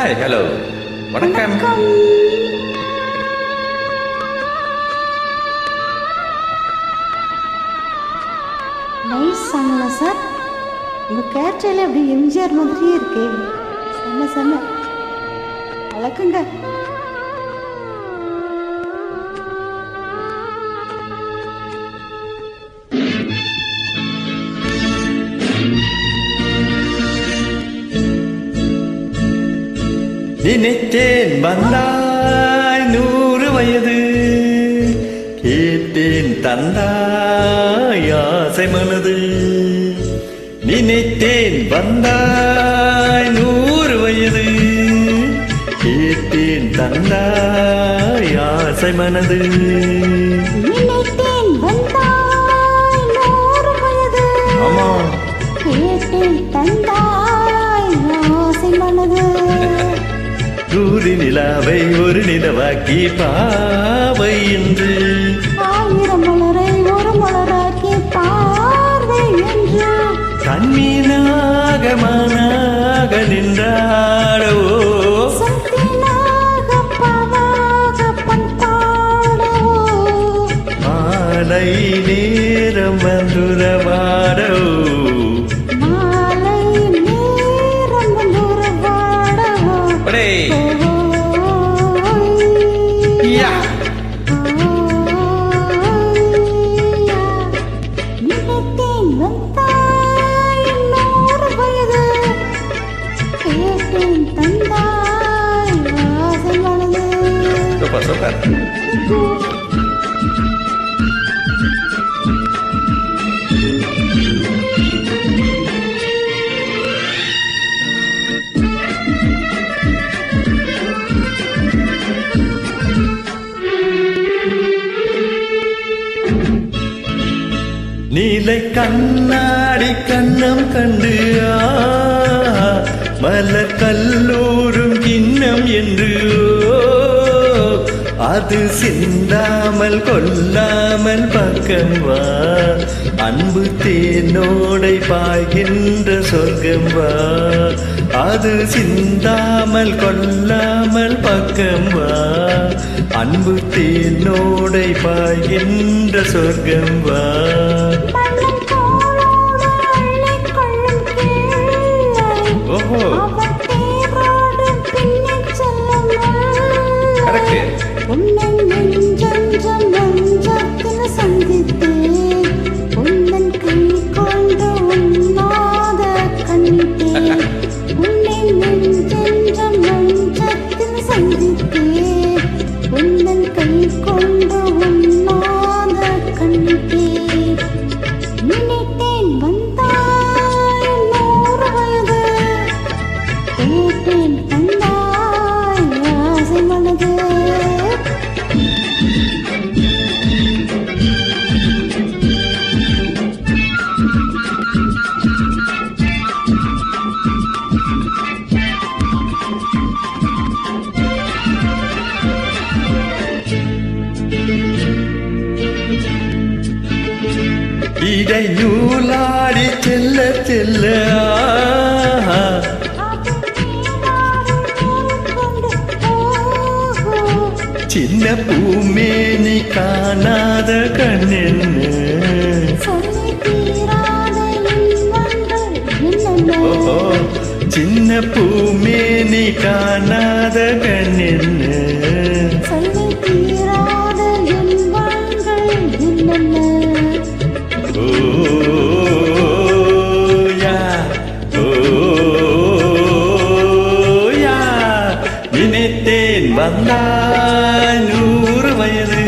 Hi hello வணக்கம். Nice சாங்களா sir? உங்கள் கேரக்டரில் அப்படி எம்ஜிஆர் மாதிரியே இருக்கே. செம்ம செம்ம வழக்குங்க. நினைத்தேன் வந்தாய் 100 வயது, கேட்டேன் தந்தாய் ஆசை மனது. நினைத்தேன் வந்தாய் 100 வயது, கேட்டேன் தந்தாய் ஆசை மனது. நினைத்தேன் வந்தாய் 100 வயது, ஆமா கேட்டேன் தந்தாய் ஆசை மனது. தூதி நிலாவை ஒரு நிலவாக்கி பாவை என்று, 1000 மலரை ஒரு மலராக்கி பார்வை என்று, கண்ணீனாக மானாக நின்றாடவோ, சத்தியனாக பாவாக பண்பாடவோ, மாலை நேரம் வந்துரவாடவோ, மாலை நேரம் வந்துரவாடவோ. நினைத்தேன் வந்தாய் 100 வயது, கேட்டேன் தந்தாய் ஆசை மனது. Super super. நீலை கண்ணாடி கண்ணம் கண்டு மலர் கல்லூரும் கிண்ணம் என்று, அது சிந்தாமல் கொல்லாமல் பக்கம் வா, அன்பு தேனோடை பாய்கின்ற சொர்க்கம் வா. அது சிந்தாமல் கொல்லாமல் பக்கம் வா, அன்பு தேனோடை பாய்கின்ற சொர்க்கம் வா. ஓஹோ கரெக்ட். உன்னன் நெஞ்சம் நெஞ்சத்தில் சந்தித்தேன், உன்னன் கை கொண்டு உண்ணாத கண்ணிட்டேன். உன்னன் நெஞ்சம் நெஞ்சத்தில் சந்தித்தேன், உன்னன் கை கொண்டு உண்ணாத கண்ணிட்டேன். நினைத்தேன் வந்தாய் 100 வயது, கேட்டேன் தந்தாய் ஆசை மனது. இடை நூலாடி செல்ல செல்ல சின்ன பூமேனி காணாத கண்ணென்ன, ஓஹோ சின்ன பூமேனி காணாத கண்ணென்ன, நினைத்தேன் வந்தாய் 100 வயது,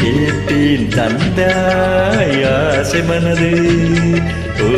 கேட்டேன் தந்தாய் ஆசை மனது. ஓ